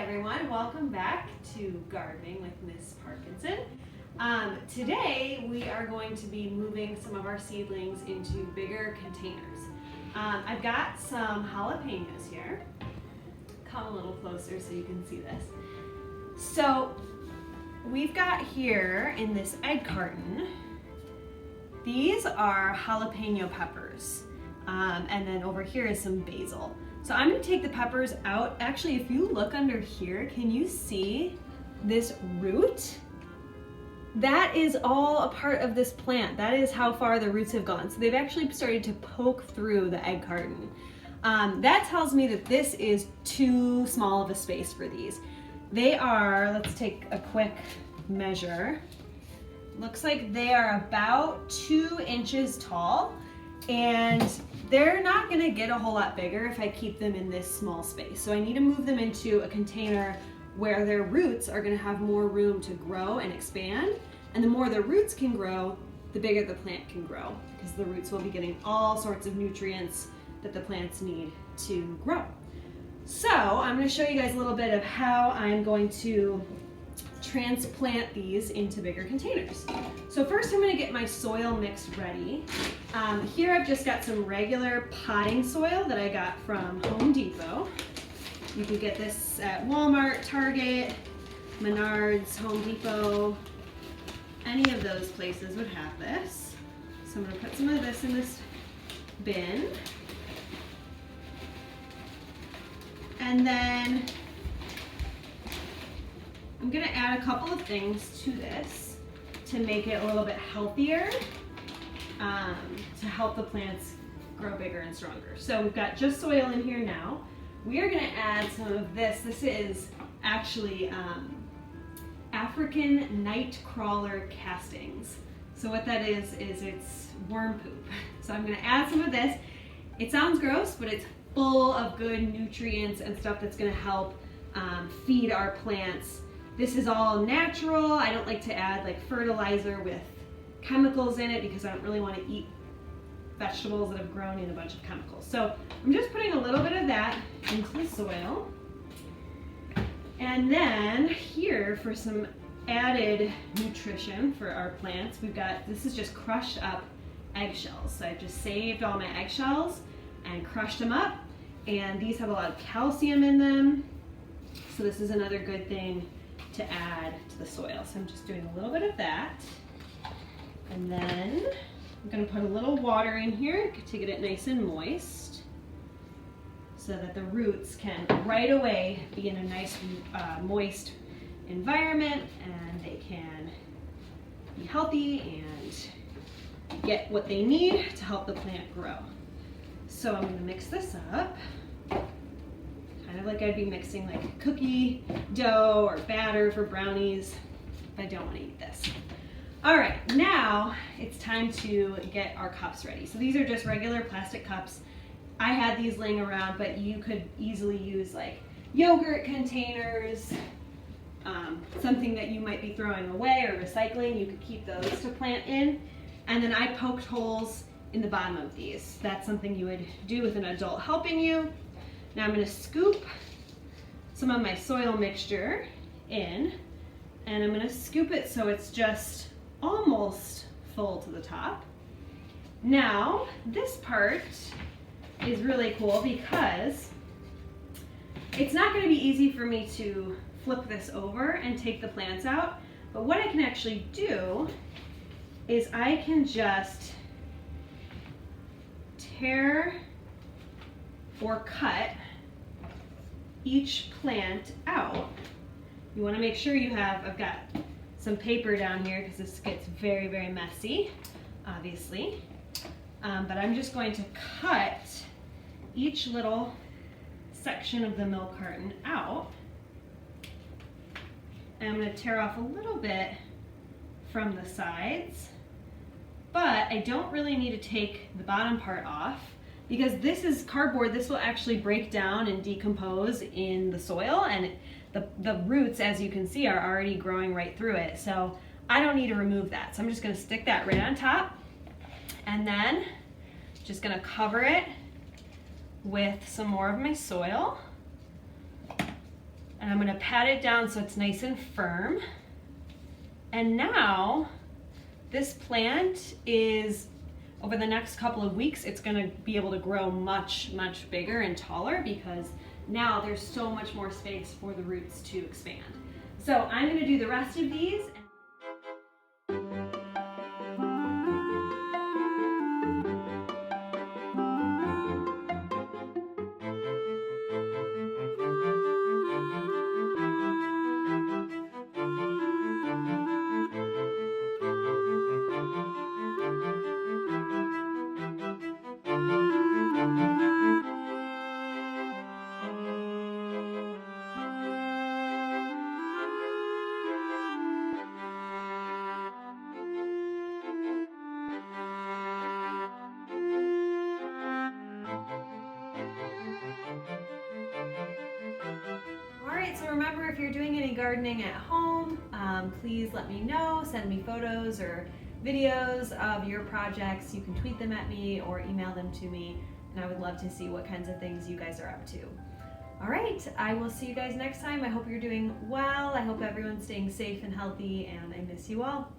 everyone, welcome back to Gardening with Miss Parkinson. Today we are going to be moving some of our seedlings into bigger containers. I've got some jalapenos here. Come a little closer so you can see this. So we've got here in this egg carton, these are jalapeno peppers. And then over here is some basil. So I'm gonna take the peppers out. Actually, if you look under here, can you see this root? That is all a part of this plant. That is how far the roots have gone. So they've actually started to poke through the egg carton. That tells me that this is too small of a space for these. They are, let's take a quick measure. Looks like they are about 2 inches tall, and they're not gonna get a whole lot bigger if I keep them in this small space. So I need to move them into a container where their roots are gonna have more room to grow and expand. And the more the roots can grow, the bigger the plant can grow, because the roots will be getting all sorts of nutrients that the plants need to grow. So I'm gonna show you guys a little bit of how I'm going to transplant these into bigger containers. So first I'm gonna get my soil mix ready. Here I've just got some regular potting soil that I got from Home Depot. You can get this at Walmart, Target, Menards, Home Depot. Any of those places would have this. So I'm gonna put some of this in this bin. And then I'm gonna add a couple of things to this to make it a little bit healthier, to help the plants grow bigger and stronger. So we've got just soil in here now. We are gonna add some of this. This is actually African night crawler castings. So what that is it's worm poop. So I'm gonna add some of this. It sounds gross, but it's full of good nutrients and stuff that's gonna help feed our plants. This is all natural. I don't like to add like fertilizer with chemicals in it because I don't really want to eat vegetables that have grown in a bunch of chemicals. So I'm just putting a little bit of that into the soil. And then here for some added nutrition for our plants, we've got, this is just crushed up eggshells. So I've just saved all my eggshells and crushed them up. And these have a lot of calcium in them. So this is another good thing to add to the soil. So I'm just doing a little bit of that. And then I'm gonna put a little water in here to get it nice and moist so that the roots can right away be in a nice moist environment and they can be healthy and get what they need to help the plant grow. So I'm gonna mix this up. Kind of like I'd be mixing like cookie dough or batter for brownies, but I don't want to eat this. All right, now it's time to get our cups ready. So these are just regular plastic cups. I had these laying around, but you could easily use like yogurt containers, something that you might be throwing away or recycling. You could keep those to plant in. And then I poked holes in the bottom of these. That's something you would do with an adult helping you. Now I'm going to scoop some of my soil mixture in, and I'm going to scoop it so it's just almost full to the top. Now this part is really cool because it's not going to be easy for me to flip this over and take the plants out, but what I can actually do is I can just tear or cut each plant out. You want to make sure you have, I've got some paper down here because this gets very, very messy, obviously. But I'm just going to cut each little section of the milk carton out. And I'm going to tear off a little bit from the sides, but I don't really need to take the bottom part off, because this is cardboard. This will actually break down and decompose in the soil, and the roots, as you can see, are already growing right through it. So I don't need to remove that. So I'm just gonna stick that right on top, and then just gonna cover it with some more of my soil. And I'm gonna pat it down so it's nice and firm. And now, this plant is, over the next couple of weeks, it's gonna be able to grow much, much bigger and taller because now there's so much more space for the roots to expand. So I'm gonna do the rest of these. Alright, so remember, if you're doing any gardening at home, please let me know. Send me photos or videos of your projects. You can tweet them at me or email them to me, and I would love to see what kinds of things you guys are up to. Alright, I will see you guys next time. I hope you're doing well. I hope everyone's staying safe and healthy, and I miss you all.